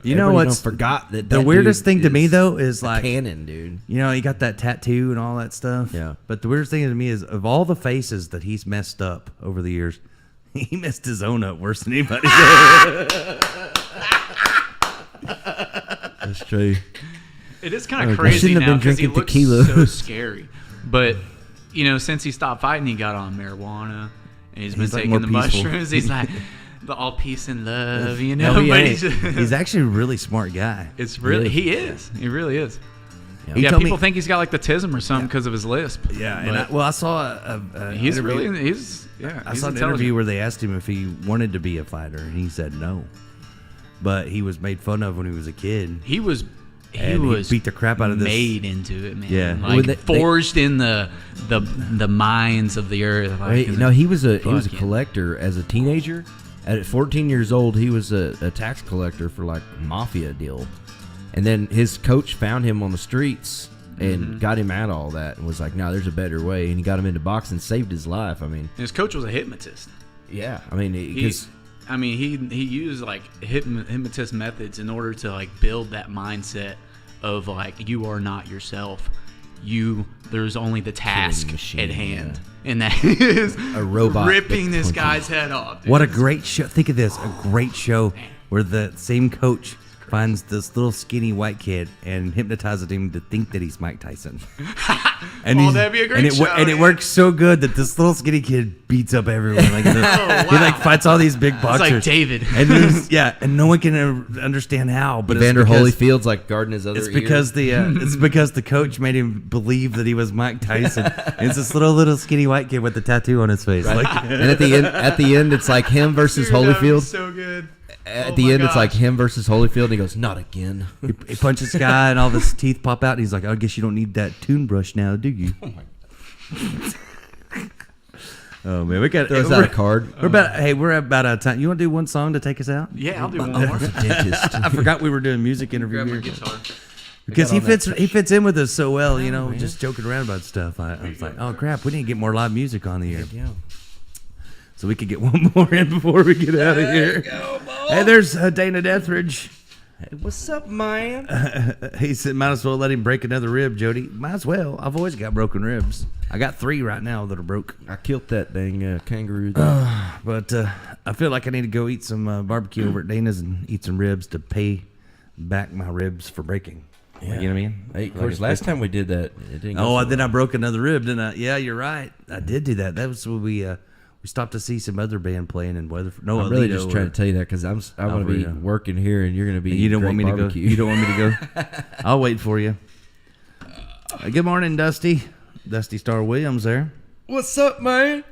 forgot that the weirdest thing to me though is like cannon, dude. He got that tattoo and all that stuff. Yeah, but the weirdest thing to me is of all the faces that he's messed up over the years. He messed his own up worse than anybody. That's true. It is kind of crazy now because he looks so scary. But since he stopped fighting, he got on marijuana and he's been taking the mushrooms. He's like the all peace and love, No, but he's actually a really smart guy. It's really he is. He really is. Yeah, people think he's got like the tism or something because of his lisp. Yeah, and I saw he's interview. really I saw an interview where they asked him if he wanted to be a fighter, and he said no. But he was made fun of when he was a kid. He was beat the crap out of this. Made into it, man. Yeah, like forged in the minds of the earth. Like, he was a collector as a teenager. At 14 years old, he was a tax collector for like a mafia deal. And then his coach found him on the streets and got him out of all that and was like, "No, there's a better way." And he got him into boxing, saved his life. I mean, his coach was a hypnotist. Yeah, I mean, he used like hypnotist methods in order to like build that mindset of like you are not yourself. There's only the task at hand, and that is a robot ripping this guy's head off. Dude. What a great show! Think of this: a great show where the same coach finds this little skinny white kid and hypnotizes him to think that he's Mike Tyson. And that'd be a great show. And it works so good that this little skinny kid beats up everyone. Like he like fights all these big boxers. It's like David. And and no one can understand how. But Evander Holyfield's like guarding his other. It's because it's because the coach made him believe that he was Mike Tyson. And it's this little skinny white kid with the tattoo on his face. Right. And at the end, it's like him versus Holyfield. So good. At the end, it's like him versus Holyfield, and he goes, "Not again." He punches this guy, and all his teeth pop out, and he's like, "I guess you don't need that tune brush now, do you?" Oh my! Oh man, we got throws out a card. We're about out of time. You want to do one song to take us out? Yeah, I'll do one more. Dentist. I forgot we were doing music interview here. Guitar. Because he fits in with us so well, just joking around about stuff. I was like, oh crap, we need to get more live music on the air. Yeah. So we could get one more in before we get out of here. Go, hey, there's Dana Deathridge. Hey, what's up, man? He said, might as well let him break another rib, Jody. Might as well. I've always got broken ribs. I got 3 right now that are broke. I killed that dang kangaroo. But I feel like I need to go eat some barbecue over at Dana's and eat some ribs to pay back my ribs for breaking. Yeah. You know what I mean? Hey, of course, last time we did that, it didn't go so then well. I broke another rib, didn't I? Yeah, you're right. I did do that. That was when we stopped to see some other band playing in Weatherford. No, I'm really Alito just trying to tell you that because I'm going to be working here and you're going to be. You don't want me to barbecue. go. You don't want me to go. I'll wait for you. Good morning, Dusty. Dusty Star Williams there. What's up, man?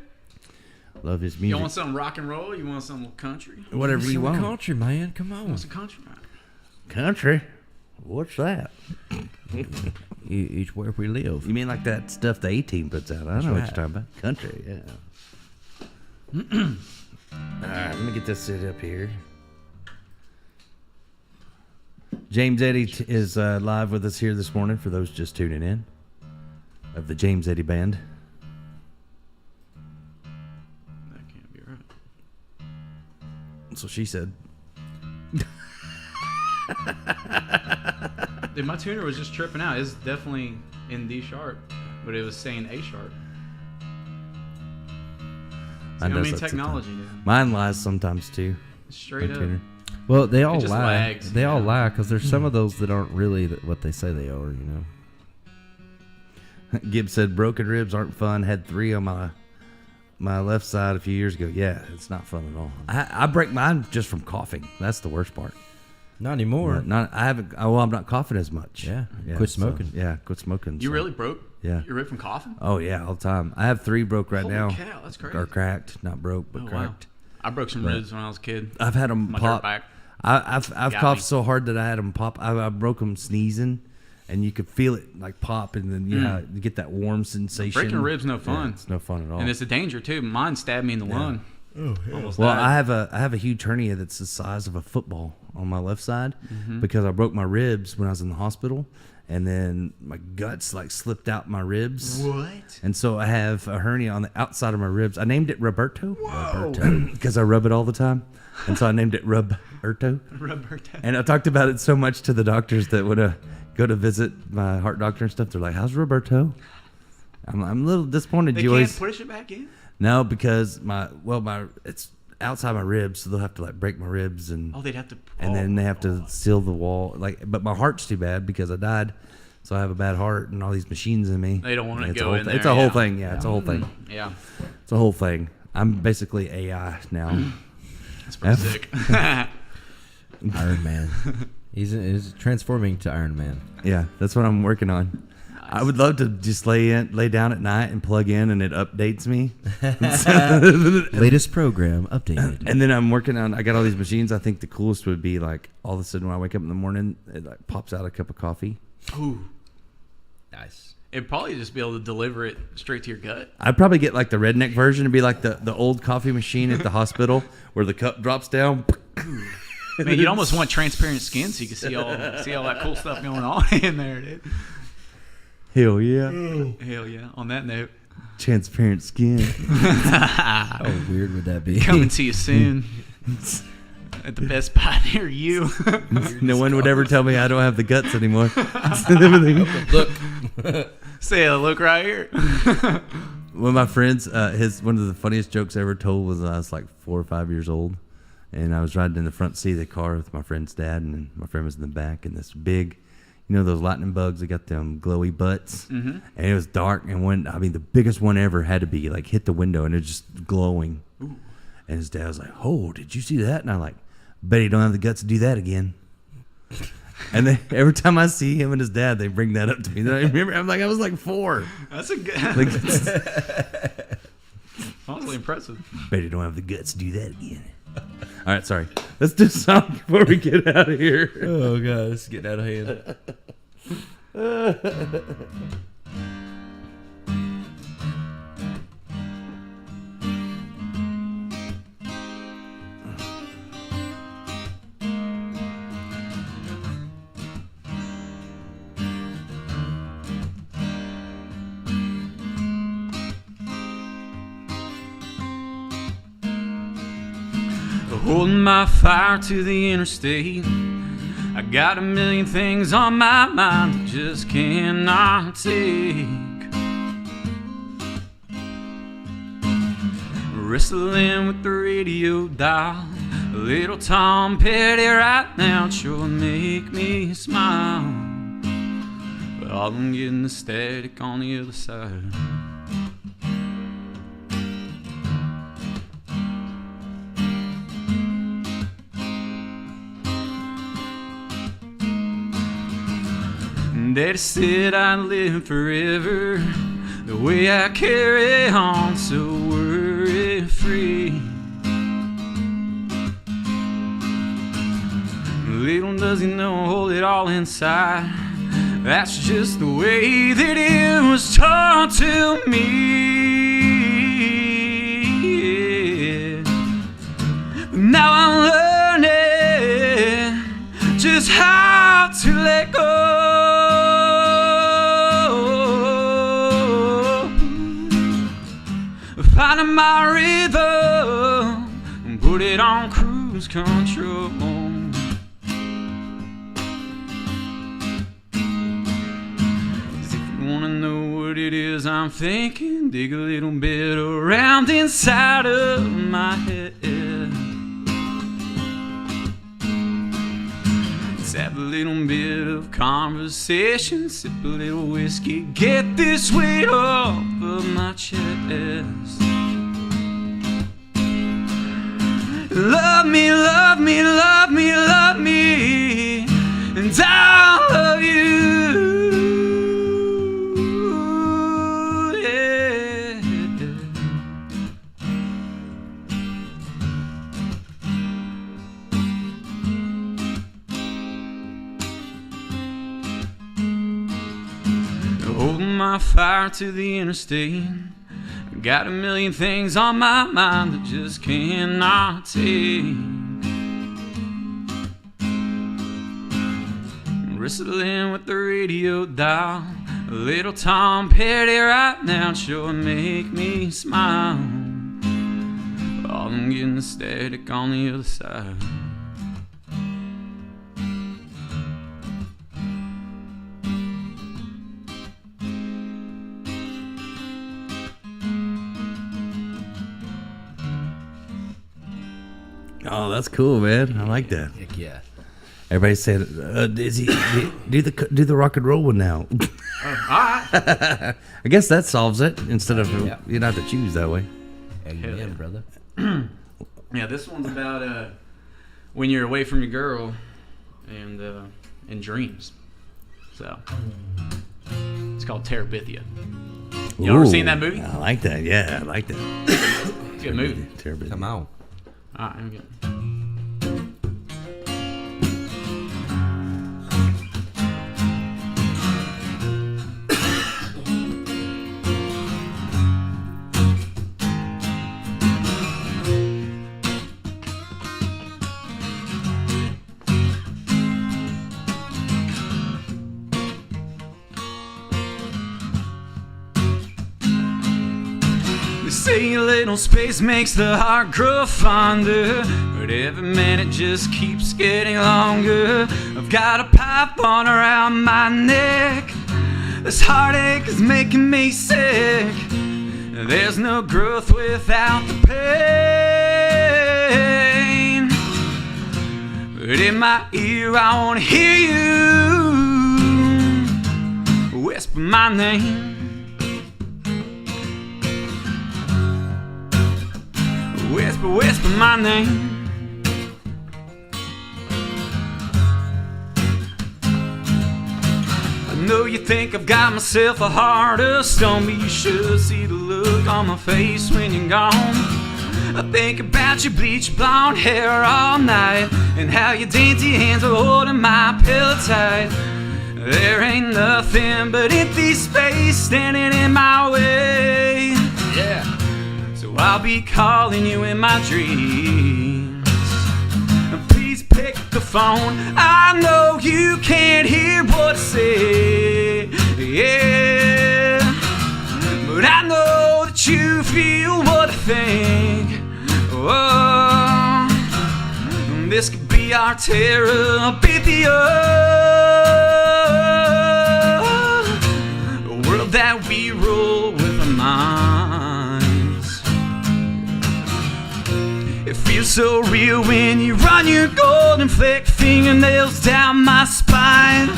Love his music. You want some rock and roll? You want some country? Whatever you want. Country, man. Come on. You want some country? Country? What's that? It's where we live. You mean like that stuff the A-Team puts out? I know what you're talking about. Country, yeah. All right, let me get this set up here. James Eddy is live with us here this morning for those just tuning in of the James Eddy Band. That can't be right. That's what she said. Dude, my tuner was just tripping out. It's definitely in D sharp, but it was saying A sharp. So, I mean, technology. Mine lies sometimes too. Straight up. Tuner. Well, they all just lie. lags, They all lie because there's some of those that aren't really what they say they are. You know. Gibbs said broken ribs aren't fun. Had 3 on my left side a few years ago. Yeah, it's not fun at all. I break mine just from coughing. That's the worst part. Not anymore. I'm not coughing as much. Yeah. Quit smoking. Quit smoking. You really broke? Yeah. You ripped from coughing? Oh yeah, all the time. I have 3 broke right Holy now. cow, that's crazy. Or cracked, not broke, but Oh, wow. cracked. I broke some ribs when I was a kid. I've had them My pop. dirt bike. I've Got coughed me. so hard that I had them pop. I broke them sneezing, and you could feel it like pop, and then you get that warm sensation. Breaking ribs no fun. Yeah, it's no fun at all. And it's a danger too. Mine stabbed me in the lung. Almost Well, died. I have a huge hernia that's the size of a football on my left side because I broke my ribs when I was in the hospital, and then my guts like slipped out my ribs. What? And so I have a hernia on the outside of my ribs. I named it Roberto because I rub it all the time, and so I named it Roberto. Roberto. And I talked about it so much to the doctors that when I go to visit my heart doctor and stuff, they're like, "How's Roberto?" I'm a little disappointed. They You can't always push it back in? no, because it's outside my ribs, so they'll have to like break my ribs and Oh, they'd have to. and then they have to seal the wall. But my heart's too bad because I died, so I have a bad heart and all these machines in me. They don't want to It's go in there. It's a whole thing. Yeah, it's a whole thing. Yeah. It's a whole thing. I'm basically AI now. That's pretty sick. Iron Man. He's transforming to Iron Man. Yeah, that's what I'm working on. I would love to just lay down at night and plug in, and it updates me. Latest program updated. And then I'm working on. I got all these machines. I think the coolest would be like all of a sudden when I wake up in the morning, it like pops out a cup of coffee. Ooh. Nice. It'd probably just be able to deliver it straight to your gut. I'd probably get like the redneck version. It'd be like the old coffee machine at the hospital where the cup drops down. Man, you'd almost want transparent skin so you can see all that cool stuff going on in there, dude. Hell yeah. Hell yeah. On that note, transparent skin. How weird would that be? Coming to you soon at the Best Buy near you. No one would ever tell me I don't have the guts anymore. Look. Say a look right here. One of my friends, one of the funniest jokes I ever told was I was like 4 or 5 years old, and I was riding in the front seat of the car with my friend's dad, and my friend was in the back, and this big, those lightning bugs that got them glowy butts, and it was dark, and the biggest one ever had to be like hit the window, and it was just glowing. Ooh. And his dad was like, "Oh, did you see that?" And I'm like, "Bet he don't have the guts to do that again." And every time I see him and his dad, they bring that up to me. I remember, I was like 4. That's a good. Honestly impressive. Bet he don't have the guts to do that again. All right, sorry. Let's do something before we get out of here. Oh god, it's getting out of hand. Holding my fire to the interstate, I got a million things on my mind I just cannot take. Wrestling with the radio dial, little Tom Petty right now sure make me smile. But all I'm getting is static on the other side. Daddy said I'd live forever the way I carry on, so worry-free. Little does he know, hold it all inside. That's just the way that it was taught to me. But now I'm learning just how to let go. Finding my rhythm and put it on cruise control. If you wanna know what it is I'm thinking, dig a little bit around inside of my head. Let's have a little bit of conversation, sip a little whiskey, get this weight off of my chest. Love me, love me, love me, love me, and I'll love you. Yeah. Holding my fire to the interstate. Got a million things on my mind that just cannot take. Wrestling with the radio dial, a little Tom Petty right now sure make me smile. All I'm getting is static on the other side. Oh, that's cool, man. I like that. Heck yeah. Everybody said, "Izzy, do the rock and roll one now." Alright. I guess that solves it. Instead of you don't have to choose that way. Amen, brother. Yeah, this one's about when you're away from your girl and dreams. So it's called Terabithia. You ever seen that movie? I like that. Yeah, I like that. It's a good movie. Terabithia. Come on. All right, I'm good. They say a little space makes the heart grow fonder, but every minute just keeps getting longer. I've got a python around my neck. This heartache is making me sick. There's no growth without the pain. But in my ear I wanna hear you whisper my name. Whisper, whisper my name. I know you think I've got myself a heart of stone, but you should see the look on my face when you're gone. I think about your bleach blonde hair all night, and how your dainty hands are holding my pillow tight. There ain't nothing but empty space standing in my way. Yeah. I'll be calling you in my dreams. Please pick the phone. I know you can't hear what I say. Yeah, but I know that you feel what I think. Oh, this could be be our terror, beat the world that we rule with our minds. It feels so real when you run your golden flecked fingernails down my spine.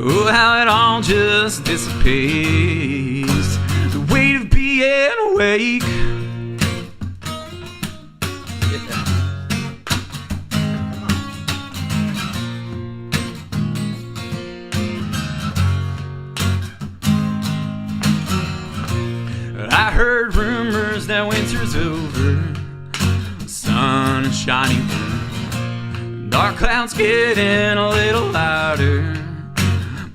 Oh, how it all just dissipates. The weight of being awake. I heard rumors that winter's over. The sun is shining through. Dark clouds getting a little louder.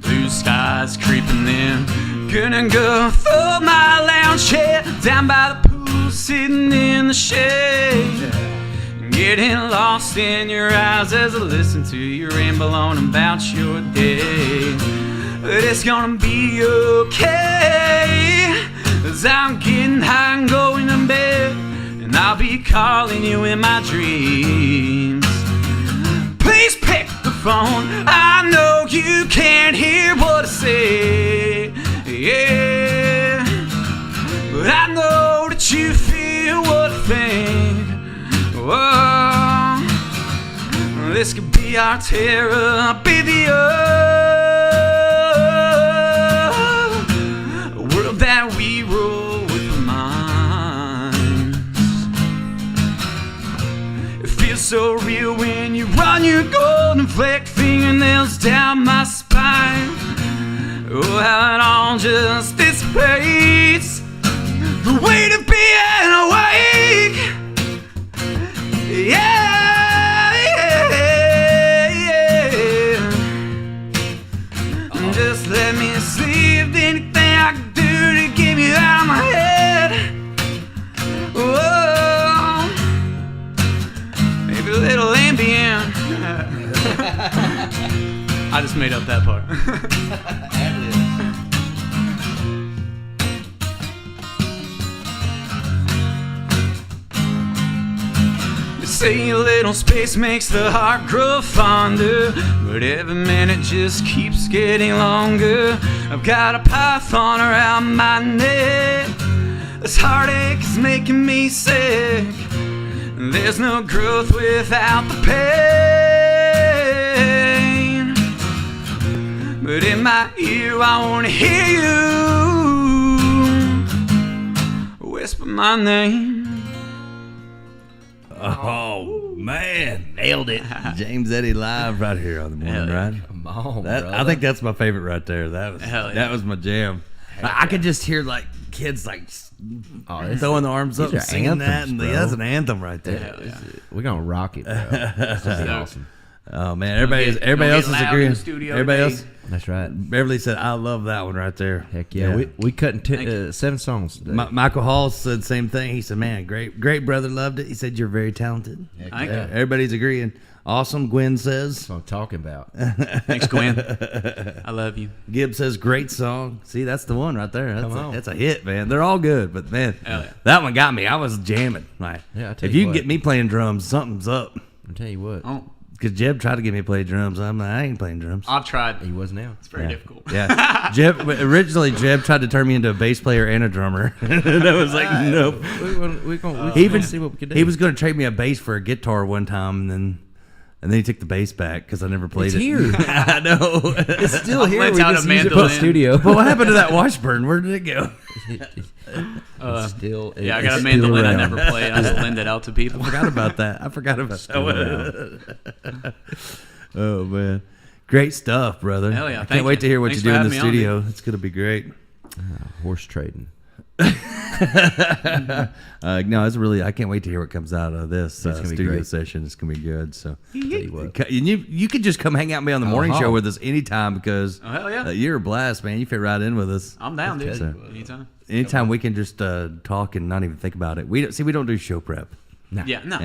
Blue skies creeping in. Gonna go throw my lounge chair down by the pool, sitting in the shade. Getting lost in your eyes as I listen to you ramble on about your day. But it's gonna be okay, 'cause I'm getting high and going to bed, and I'll be calling you in my dreams. Please pick the phone. I know you can't hear what I say, yeah, but I know that you feel what I think. Whoa, this could be our terror, be the world that we rule with our minds. It feels so real when you run your golden flecked fingernails down my spine. Oh, how it all just dissipates. The weight of being awake. Yeah, yeah, yeah. Just let me see if anything I can do to get me out of my head. Whoa, maybe a little ambient. I just made up that part. They say a little space makes the heart grow fonder, but every minute just keeps getting longer. I've got a python around my neck. This heartache is making me sick. There's no growth without the pain. But in my ear I wanna hear you whisper my name. Oh, man. Nailed it. James Eddy live right here on the morning ride. Come on, I think that's my favorite right there. That was my jam. I could just hear like kids like throwing the arms up and singing that, and that's an anthem right there. We're gonna rock it, bro. This is awesome. Oh man, everybody else is agreeing. Everybody else. That's right. Beverly said, "I love that one right there." Heck yeah, we cut 7 songs today. Michael Hall said the same thing. He said, "Man, great brother, loved it." He said, "You're very talented." Thank you. Everybody's agreeing. Awesome. Gwen says, "That's what I'm talking about." Thanks, Gwen. I love you. Gibb says, "Great song." See, that's the one right there. That's a hit, man. They're all good, but man, that one got me. I was jamming. Like, if you can get me playing drums, something's up. I'll tell you what. Oh. Because Jeb tried to get me to play drums. I'm like, I ain't playing drums. I've tried. He wasn't out. It's very difficult. Yeah. Originally, Jeb tried to turn me into a bass player and a drummer. And I was like, nope. We're gonna see what we can do. He was going to trade me a bass for a guitar one time, and then he took the bass back because I never played it. Here. I know. It's still here. We out just a use it for the studio. But what happened to that Washburn? Where did it go? Still, I got a mandolin I never played. I just lend it out to people. I forgot about that. Oh man, great stuff, brother. Hell yeah! I can't wait to hear what Thanks you do for in the having me on, studio. It's gonna be great. Horse trading. No, it's really. I can't wait to hear what comes out of this studio great. session. It's gonna be good. So, Tell you what. you could just come hang out with me on the morning show with us anytime because hell yeah. You're a blast, man. You fit right in with us. I'm down, dude. So, Anytime we can just talk and not even think about it. We don't do show prep. No. Yeah, no.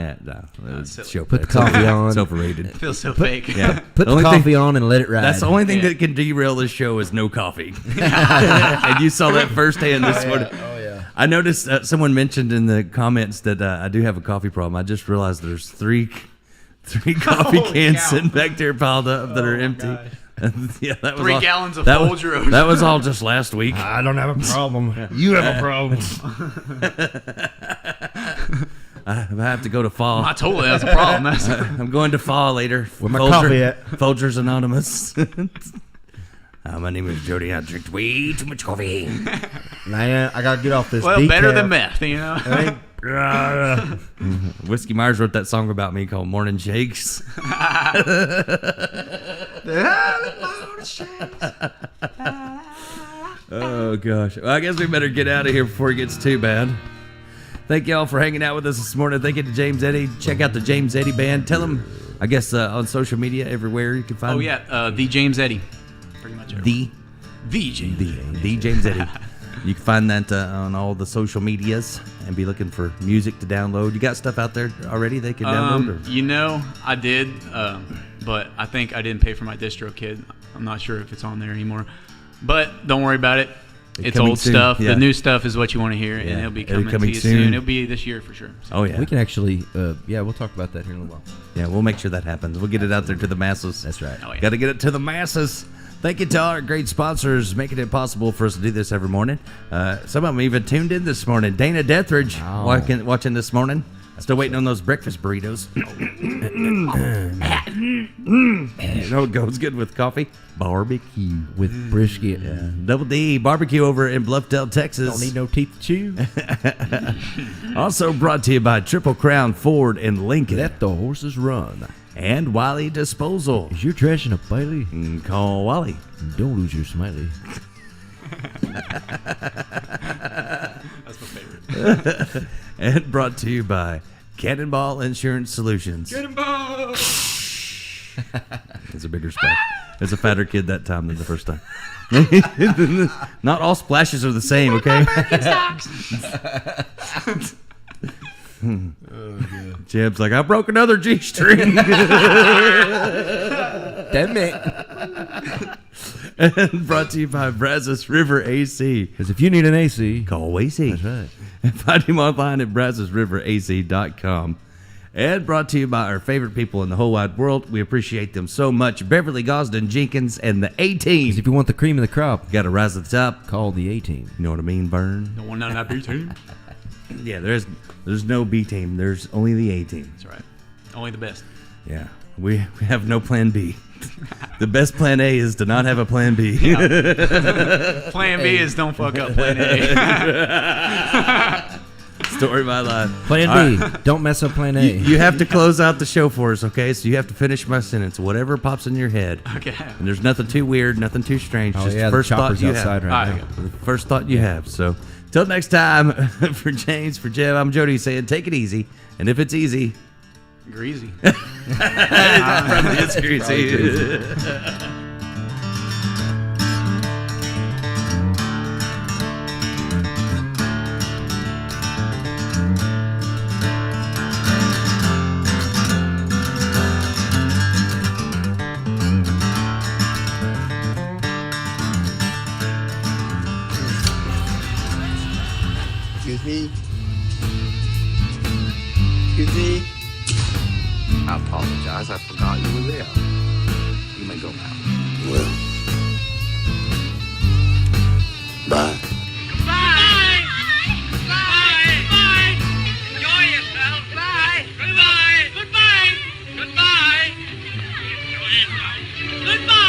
Show Put the prep. coffee on. It's overrated. It feels so fake. Yeah. Put the coffee on and let it ride. That's the only thing that can derail this show is no coffee. And you saw that firsthand this morning. Oh yeah. I noticed someone mentioned in the comments that I do have a coffee problem. I just realized there's three 3 coffee Holy cans cow. sitting back there piled up that are empty. Yeah, that was 3 all, gallons of that Folgers. was, that was all just last week. I don't have a problem. You have a problem. I have to go to fall. I told you that's a problem. I'm going to fall later. Where my coffee at? Folgers Anonymous. My name is Jody. I drink way too much coffee. Nah, I gotta get off this. Well, decaf. better than meth, you know. Whiskey Myers wrote that song about me called Morning Shakes. Oh, gosh. Well, I guess we better get out of here before it gets too bad. Thank y'all for hanging out with us this morning. Thank you to James Eddy. Check out the James Eddy Band. Tell them, I guess, on social media, everywhere you can find Oh, them. yeah. The James Eddy. Pretty much everywhere. The James Eddy. You can find that on all the social medias and be looking for music to download. You got stuff out there already they can download? Or? You know, I did, but I think I didn't pay for my DistroKid. I'm not sure if it's on there anymore. But don't worry about it. It's old soon. stuff. Yeah. The new stuff is what you want to hear, and it'll be coming to you soon. It'll be this year for sure. So. Oh, yeah. We can actually, we'll talk about that here in a little while. Yeah, we'll make sure that happens. We'll get it out there to the masses. That's right. Oh, yeah. Got to get it to the masses. Thank you to our great sponsors making it possible for us to do this every morning. Some of them even tuned in this morning. Dana Deathridge watching this morning. Still waiting on those breakfast burritos. You know it goes good with coffee? Barbecue. With brisket. Yeah. Double D Barbecue over in Bluffdale, Texas. Don't need no teeth to chew. Also brought to you by Triple Crown Ford in Lincoln. Let the horses run. And Wiley Disposal. Is your trash in a Bailey? Call Wally. Don't lose your smiley. That's my favorite. And brought to you by Cannonball Insurance Solutions. Cannonball! It's a bigger splash. It's a fatter kid that time than the first time. Not all splashes are the same, okay? Jeb's like, I broke another G-string. Damn it. And brought to you by Brazos River AC. Because if you need an AC, call AC. That's right. And find him online at brazosriverac.com. And brought to you by our favorite people in the whole wide world. We appreciate them so much. Beverly Gosden Jenkins and the A-Team. If you want the cream of the crop, got to rise to the top. Call the A-Team. You know what I mean, Vern? No one on that B team. Yeah, there's no B-Team. There's only the A-Team. That's right. Only the best. Yeah, we have no plan B. The best plan A is to not have a plan B. Yeah. Plan B is don't fuck up plan A. Story of my life. Plan B. Don't mess up plan A. You have to close out the show for us, okay? So you have to finish my sentence. Whatever pops in your head. Okay. And there's nothing too weird, nothing too strange. Oh, just yeah, the first the thought chopper's you outside have. right now. The first thought you have. So till next time, for James, for Jeb, I'm Jody saying take it easy. And if it's easy... Greasy. It's greasy. Excuse me? Excuse me? I apologize. I forgot you were there. You may go now. Well. Bye. Goodbye! Goodbye! Goodbye! Enjoy yourself! Bye! Goodbye! Goodbye! Goodbye! Enjoy yourself! Goodbye!